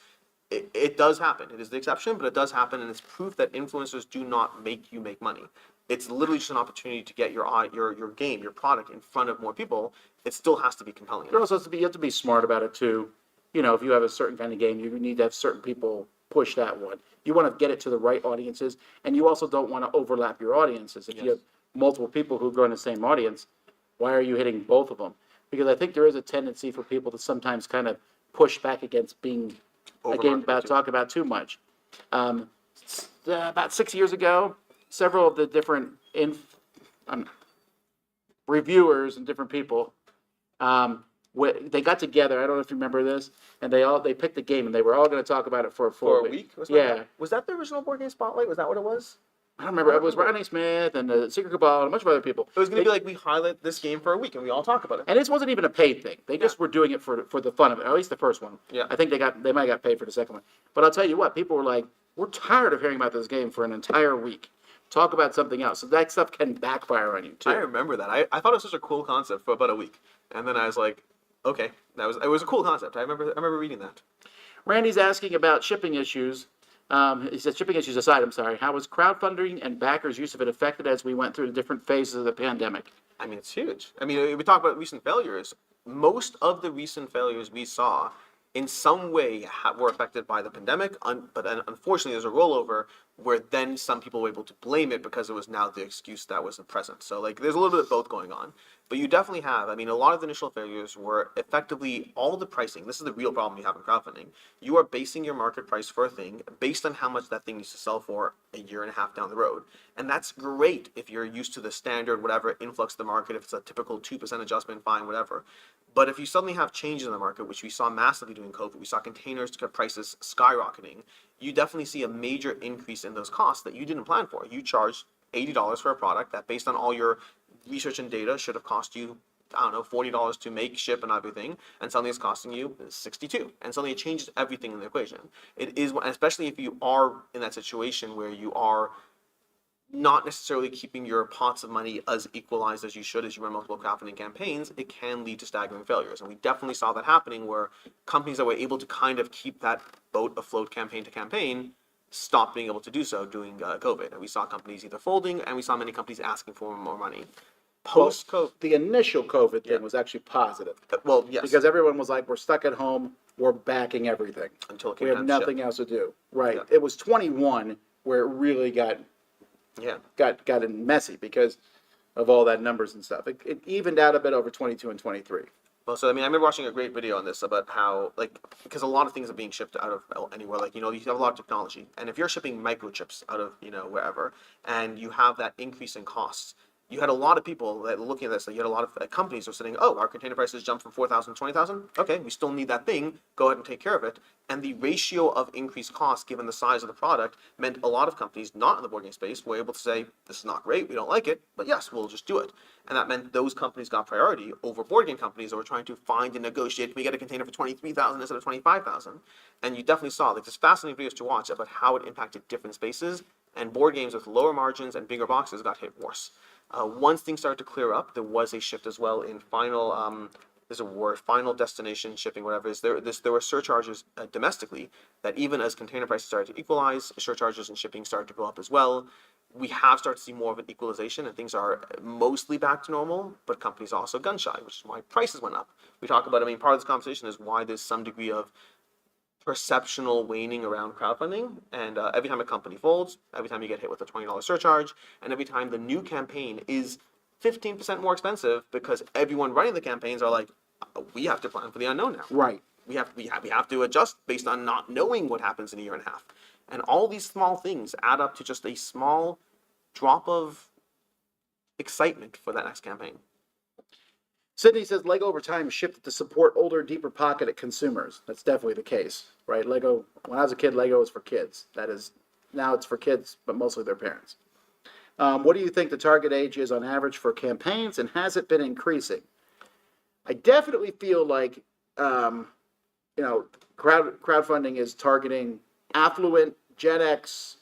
It does happen. It is the exception, but it does happen, and it's proof that influencers do not make you make money. It's literally just an opportunity to get your game, your product in front of more people. It still has to be compelling. There also has to be, you have to be smart about it too. If you have a certain kind of game, you need to have certain people push that one. You want to get it to the right audiences, and you also don't want to overlap your audiences. If you have multiple people who go in the same audience, why are you hitting both of them? Because I think there is a tendency for people to sometimes kind of push back against being talk about too much. About 6 years ago, several of the different reviewers and different people, they got together. I don't know if you remember this, and they picked a game, and they were all going to talk about it for a full week. Yeah. Was that the original Board Game Spotlight? Was that what it was? I don't remember. It was Rodney Smith and the Secret Cabal and a bunch of other people. It was going to be we highlight this game for a week and we all talk about it. And this wasn't even a paid thing. They just were doing it for the fun of it. At least the first one. Yeah. I think they might have got paid for the second one. But I'll tell you what, people were like, we're tired of hearing about this game for an entire week. Talk about something else. So that stuff can backfire on you too. I remember that. I thought it was such a cool concept for about a week, and then I was like, okay, it was a cool concept. I remember reading that. Randy's asking about shipping issues. He said, shipping issues aside, how was crowdfunding and backers' use of it affected as we went through the different phases of the pandemic? I mean, it's huge. I mean, we talk about recent failures. Most of the recent failures we saw in some way were affected by the pandemic, but unfortunately there's a rollover where then some people were able to blame it because it was now the excuse that was present. So there's a little bit of both going on. But you definitely have, a lot of the initial failures were effectively all the pricing. This is the real problem you have in crowdfunding. You are basing your market price for a thing based on how much that thing needs to sell for a year and a half down the road. And that's great if you're used to the standard, whatever, influx of the market, if it's a typical 2% adjustment, fine, whatever. But if you suddenly have changes in the market, which we saw massively during COVID, we saw containers prices skyrocketing, you definitely see a major increase in those costs that you didn't plan for. You charged $80 for a product that, based on all your research and data, should have cost you, $40 to make, ship, and everything, and suddenly it's costing you $62. And suddenly it changes everything in the equation. It is, especially if you are in that situation where you are not necessarily keeping your pots of money as equalized as you should as you run multiple crowdfunding campaigns, it can lead to staggering failures. And we definitely saw that happening where companies that were able to kind of keep that boat afloat campaign to campaign stopped being able to do so during COVID. And we saw companies either folding, and we saw many companies asking for more money. Post-COVID, the initial COVID thing was actually positive. Well, yes. Because everyone was like, we're stuck at home, we're backing everything. Until it we have nothing else to do. Right. Yeah. It was 21 where it really got Yeah. got messy because of all that numbers and stuff. It evened out a bit over 22 and 23. Well, so I mean, I remember watching a great video on this about how, like, because a lot of things are being shipped out of anywhere. Like, you know, you have a lot of technology, and if you're shipping microchips out of, you know, wherever, and you have that increase in costs, you had a lot of people that looking at this. Like, you had a lot of companies who were saying, "Oh, our container prices jumped from 4,000 to 20,000. Okay, we still need that thing. Go ahead and take care of it." And the ratio of increased costs, given the size of the product, meant a lot of companies not in the board game space were able to say, "This is not great. We don't like it, but yes, we'll just do it." And that meant those companies got priority over board game companies that were trying to find and negotiate. Can we get a container for 23,000 instead of 25,000? And you definitely saw like this fascinating videos to watch about how it impacted different spaces. And board games with lower margins and bigger boxes got hit worse. Once things started to clear up, there was a shift as well in final. There's a word, final destination shipping, whatever. There were surcharges domestically that even as container prices started to equalize, surcharges and shipping started to go up as well. We have started to see more of an equalization, and things are mostly back to normal. But companies are also gun shy, which is why prices went up. We talk about. I mean, part of this conversation is why there's some degree of perceptional waning around crowdfunding, and every time a company folds, every time you get hit with a $20 surcharge, and every time the new campaign is 15% more expensive because everyone running the campaigns are like, we have to plan for the unknown now. Right. We have to adjust based on not knowing what happens in a year and a half, and all these small things add up to just a small drop of excitement for that next campaign. Sydney says Lego over time shifted to support older, deeper pocketed consumers. That's definitely the case, right? Lego, when I was a kid, Lego was for kids. That is, now it's for kids, but mostly their parents. What do you think the target age is on average for campaigns, and has it been increasing? I definitely feel like, crowdfunding is targeting affluent Gen X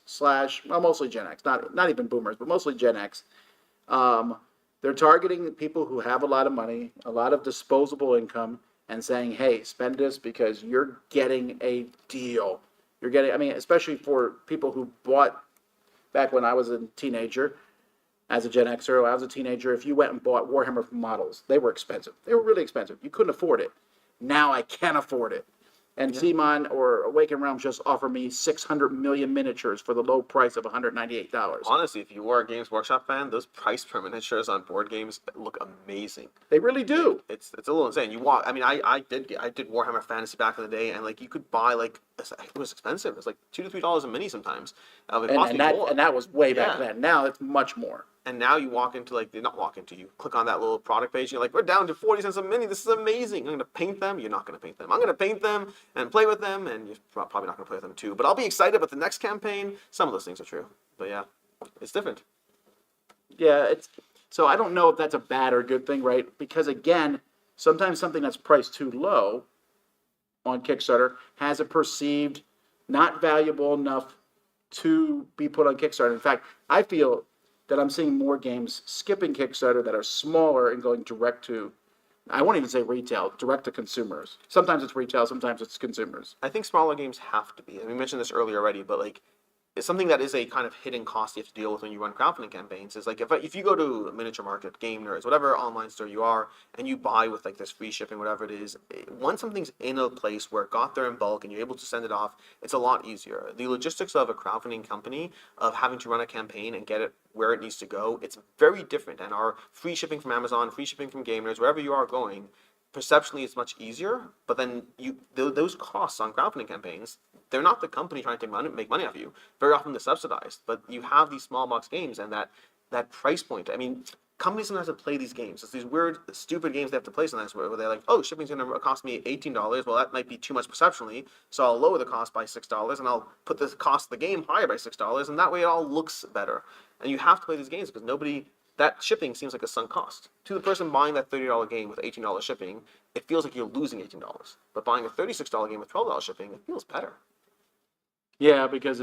mostly Gen X, not even boomers, but mostly Gen X. They're targeting people who have a lot of money, a lot of disposable income, and saying, hey, spend this because you're getting a deal. You're getting, I mean, especially for people who bought, back when I was a teenager, as a Gen Xer, I was a teenager, if you went and bought Warhammer models, they were expensive. They were really expensive. You couldn't afford it. Now I can afford it. And Simon or Awakened Realms just offer me 600 million miniatures for the low price of $198. Honestly, if you are a Games Workshop fan, those price per miniatures on board games look amazing. They really do. It's a little insane. You walk. I mean, I did Warhammer Fantasy back in the day, and like you could buy like it was expensive. It was like $2 to $3 a mini sometimes. And that was way back then. Now it's much more. And now you you click on that little product page, and you're like, we're down to 40 cents a mini. This is amazing. I'm going to paint them. You're not going to paint them. I'm going to paint them and play with them, and you're probably not going to play with them too. But I'll be excited about the next campaign. Some of those things are true. But yeah, it's different. Yeah, so I don't know if that's a bad or good thing, right? Because again, sometimes something that's priced too low on Kickstarter has a perceived not valuable enough to be put on Kickstarter. In fact, I feel that I'm seeing more games skipping Kickstarter that are smaller and going direct to, I won't even say retail, direct to consumers. Sometimes it's retail, sometimes it's consumers. I think smaller games have to be. And we mentioned this earlier already, but like it's something that is a kind of hidden cost you have to deal with when you run crowdfunding campaigns. Is like if you go to a miniature market, Game Nerds, whatever online store you are, and you buy with like this free shipping, whatever it is, once something's in a place where it got there in bulk and you're able to send it off, it's a lot easier. The logistics of a crowdfunding company, of having to run a campaign and get it where it needs to go, it's very different. And our free shipping from Amazon, free shipping from Game Nerds, wherever you are going, perceptually it's much easier, but then those costs on crowdfunding campaigns, they're not the company trying to make money off of you. Very often they're subsidized, but you have these small box games and that price point. I mean, companies don't have to play these games. It's these weird, stupid games they have to play sometimes where they're like, oh, shipping's going to cost me $18. Well, that might be too much perceptually, so I'll lower the cost by $6 and I'll put the cost of the game higher by $6, and that way it all looks better. And you have to play these games because that shipping seems like a sunk cost. To the person buying that $30 game with $18 shipping, it feels like you're losing $18. But buying a $36 game with $12 shipping, it feels better. Yeah, because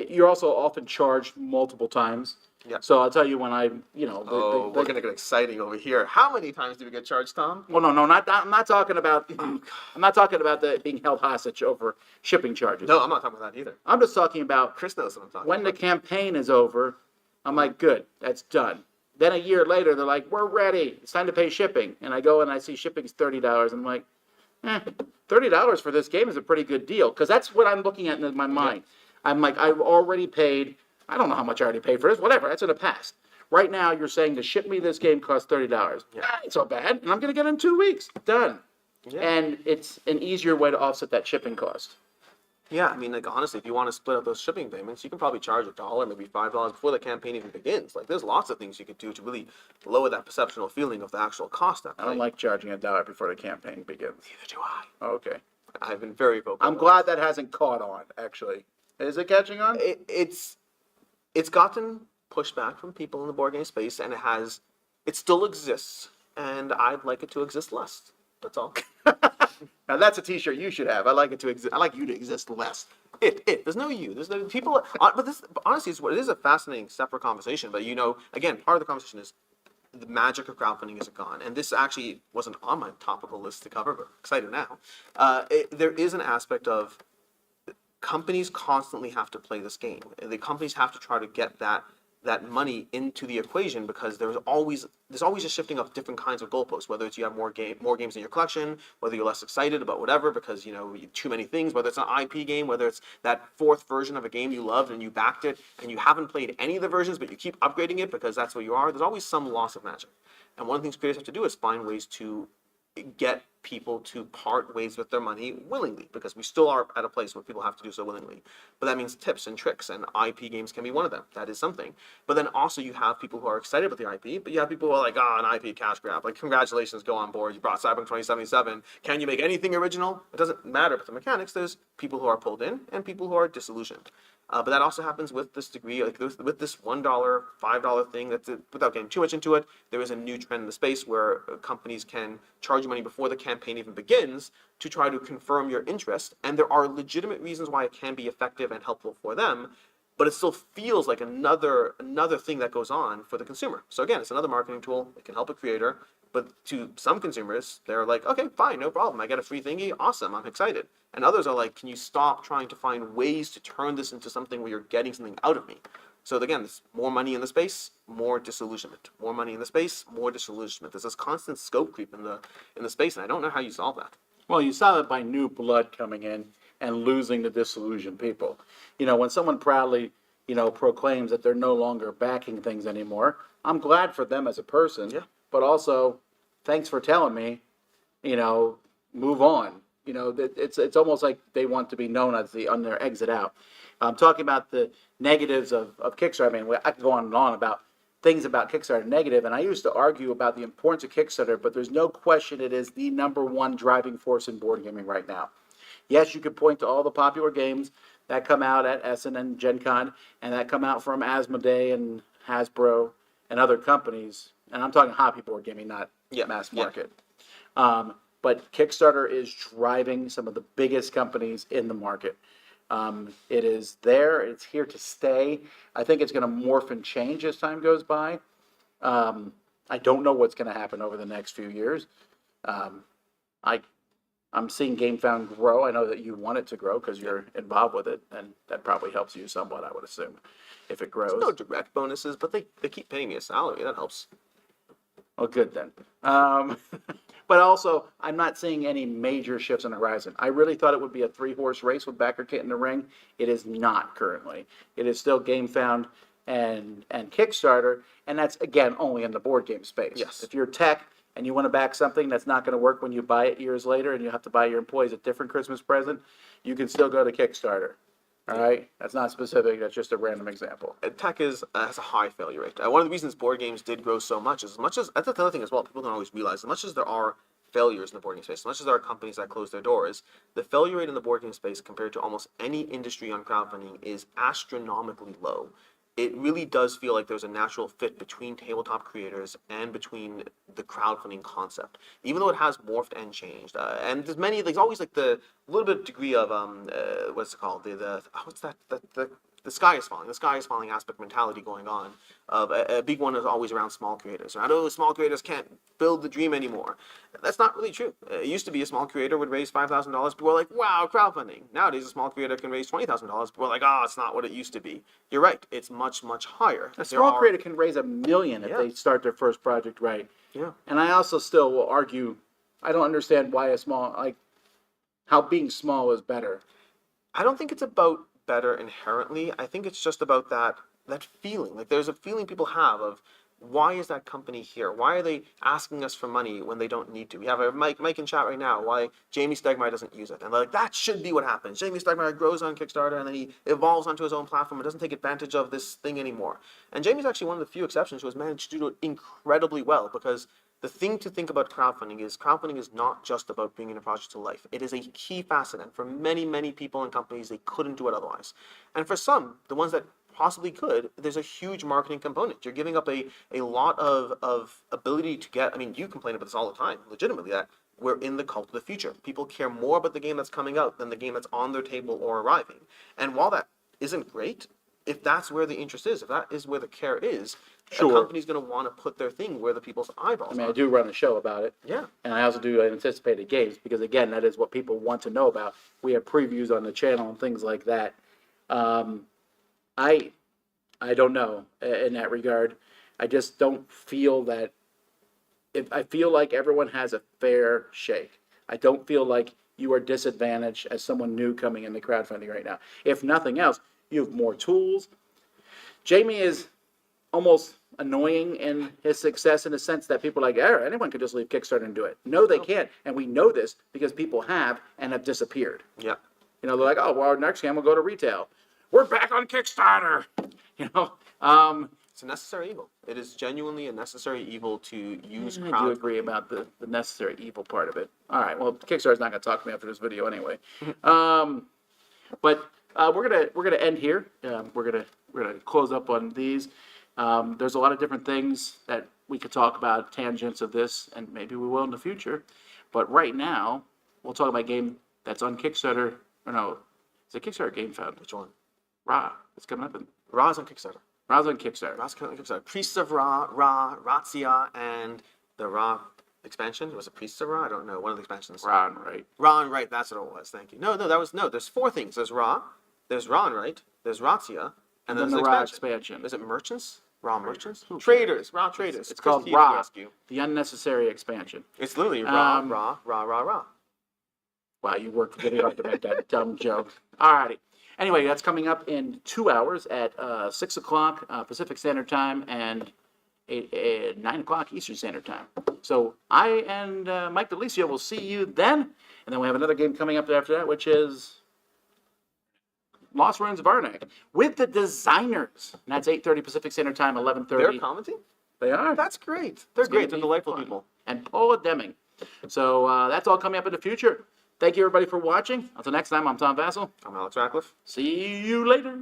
you're also often charged multiple times. Yeah. So I'll tell you when we're going to get exciting over here. How many times do we get charged, Tom? Well, no, I'm not talking about. I'm not talking about the being held hostage over shipping charges. No, I'm not talking about that either. I'm just talking about Chris knows what I'm talking when about. the campaign is over. I'm like, good, that's done. Then a year later, they're like, we're ready. It's time to pay shipping. And I go and I see shipping's $30. I'm like, $30 for this game is a pretty good deal. Because that's what I'm looking at in my mind. I'm like, I've already paid. I don't know how much I already paid for this. Whatever, that's in the past. Right now, you're saying to ship me this game costs $30. Yeah. That ain't so bad, and I'm going to get it in 2 weeks. Done. Yeah. And it's an easier way to offset that shipping cost. Yeah, I mean, like, honestly, if you want to split up those shipping payments, you can probably charge $1, maybe $5 before the campaign even begins. Like, there's lots of things you could do to really lower that perceptual feeling of the actual cost at I don't play. like charging $1 before the campaign begins. Neither do I. Okay. I've been very vocal. I'm glad that hasn't caught on, actually. Is it catching on? It's gotten pushback from people in the board game space, and it still exists, and I'd like it to exist less. That's all. Now that's a T-shirt you should have. I like it to exist. I like you to exist less. There's no you. There's no people. But this, honestly, it is a fascinating separate conversation. But again, part of the conversation is the magic of crowdfunding isn't gone. And this actually wasn't on my topical list to cover, but I'm excited now. There is an aspect of companies constantly have to play this game. The companies have to try to get that money into the equation, because there's always a shifting of different kinds of goalposts, whether it's you have more games in your collection, whether you're less excited about whatever because too many things, whether it's an IP game, whether it's that fourth version of a game you loved and you backed it and you haven't played any of the versions but you keep upgrading it because that's what you are. There's always some loss of magic. And one of the things creators have to do is find ways to get people to part ways with their money willingly, because we still are at a place where people have to do so willingly. But that means tips and tricks, and IP games can be one of them. That is something. But then also you have people who are excited about the IP, but you have people who are like, an IP cash grab. Like, congratulations, go on board. You brought Cyberpunk 2077. Can you make anything original? It doesn't matter about the mechanics. There's people who are pulled in and people who are disillusioned. But that also happens with this degree, like with this $1, $5 thing. Without getting too much into it, there is a new trend in the space where companies can charge you money before the campaign even begins to try to confirm your interest. And there are legitimate reasons why it can be effective and helpful for them, but it still feels like another thing that goes on for the consumer. So again, it's another marketing tool. It can help a creator, but to some consumers, they're like, okay, fine, no problem. I get a free thingy. Awesome. I'm excited. And others are like, can you stop trying to find ways to turn this into something where you're getting something out of me? So again, there's more money in the space, more disillusionment. More money in the space, more disillusionment. There's this constant scope creep in the space, and I don't know how you solve that. Well, you saw it by new blood coming in and losing the disillusioned people. When someone proudly, proclaims that they're no longer backing things anymore, I'm glad for them as a person. Yeah. But also, thanks for telling me, move on. It's almost like they want to be known as on their exit out. I'm talking about the negatives of Kickstarter. I mean, I could go on and on about things about Kickstarter negative, and I used to argue about the importance of Kickstarter, but there's no question it is the number one driving force in board gaming right now. Yes, you could point to all the popular games that come out at Essen and Gen Con, and that come out from Asmodee and Hasbro and other companies, and I'm talking hobby board gaming, not mass market. But Kickstarter is driving some of the biggest companies in the market. It is there. It's here to stay. I think it's going to morph and change as time goes by. I don't know what's going to happen over the next few years. I'm seeing Gamefound grow. I know that you want it to grow because you're involved with it, and that probably helps you somewhat, I would assume, if it grows. There's no direct bonuses, but they keep paying me a salary. That helps. Oh, good then. But also, I'm not seeing any major shifts on the horizon. I really thought it would be a 3-horse race with Backer Kit in the ring. It is not currently. It is still Gamefound and Kickstarter, and that's, again, only in the board game space. Yes. If you're tech and you want to back something that's not going to work when you buy it years later and you have to buy your employees a different Christmas present, you can still go to Kickstarter. All right? That's not specific. That's just a random example. Tech has a high failure rate. One of the reasons board games did grow so much is that's the other thing as well. People don't always realize, as much as there are failures in the board game space, as much as there are companies that close their doors, the failure rate in the board game space compared to almost any industry on crowdfunding is astronomically low. It really does feel like there's a natural fit between tabletop creators and between the crowdfunding concept, even though it has morphed and changed. And there's always like the little bit degree of what's it called? The sky is falling. The sky is falling aspect mentality going on. A big one is always around small creators. I know small creators can't build the dream anymore. That's not really true. It used to be a small creator would raise $5,000. People were like, wow, crowdfunding. Nowadays, a small creator can raise $20,000. People are like, it's not what it used to be. You're right. It's much, much higher. A small creator can raise $1 million if they start their first project right. Yeah. And I also still will argue, I don't understand why how being small is better. I don't think it's about better inherently. I think it's just about that that feeling. Like there's a feeling people have of, why is that company here? Why are they asking us for money when they don't need to? We have a Mike in chat right now. Why Jamie Stegmaier doesn't use it? And they're like, that should be what happens. Jamie Stegmaier grows on Kickstarter and then he evolves onto his own platform and doesn't take advantage of this thing anymore. And Jamie's actually one of the few exceptions who has managed to do it incredibly well, because the thing to think about crowdfunding is not just about bringing a project to life. It is a key facet, and for many, many people and companies, they couldn't do it otherwise. And for some, the ones that possibly could, there's a huge marketing component. You're giving up a lot of ability to get, I mean, you complain about this all the time, legitimately, that we're in the cult of the future. People care more about the game that's coming out than the game that's on their table or arriving. And while that isn't great, if that's where the interest is, if that is where the care is, Sure. a company's going to want to put their thing where the people's eyeballs I mean, are. I do run a show about it. Yeah. And I also do anticipated games because, again, that is what people want to know about. We have previews on the channel and things like that. I don't know in that regard. I just don't feel that. I feel like everyone has a fair shake. I don't feel like you are disadvantaged as someone new coming into crowdfunding right now. If nothing else, you have more tools. Jamie is almost annoying in his success in the sense that people are like, oh, anyone could just leave Kickstarter and do it. No, they can't. And we know this because people have and have disappeared. Yeah. You know, they're like, oh, well, next game we'll go to retail. We're back on Kickstarter. You know, It's a necessary evil. It is genuinely a necessary evil to use I do crowdfunding. agree about the necessary evil part of it. All right, well, Kickstarter's not going to talk to me after this video anyway. But we're gonna end here. We're gonna close up on these. There's a lot of different things that we could talk about, tangents of this, and maybe we will in the future. But right now, we'll talk about a game that's on Kickstarter. Or no, is it Kickstarter or Gamefound? Which one? Ra. It's coming up. Ra's on Kickstarter. Ra's on Kickstarter. Ra's on Kickstarter. Priests of Ra, Razzia, and the Ra expansion. Was it Priests of Ra? I don't know. One of the expansions. Ra and Right. Ra and Right. That's what it was. Thank you. No. There's four things. There's Ra. There's Ra and Right. There's Razzia. And then the there's Ra expansion. expansion. Is it merchants? Raw merchants? Who cares? Traders. Raw traders. It's called Chris T Ra, Rescue. the unnecessary expansion. It's literally Ra. Wow, you worked really hard to make that dumb joke. All righty. Anyway, that's coming up in 2 hours at 6 o'clock Pacific Standard Time and 9 o'clock Eastern Standard Time. So I and Mike DeLisio will see you then. And then we have another game coming up after that, which is Lost Ruins of Arnak with the designers. And that's 8:30 Pacific Standard Time, 11:30. They're commenting? They are. That's great. They're It's gonna great. They're be delightful fun. people. And Paula Deming. So that's all coming up in the future. Thank you, everybody, for watching. Until next time, I'm Tom Vasel. I'm Alex Radcliffe. See you later.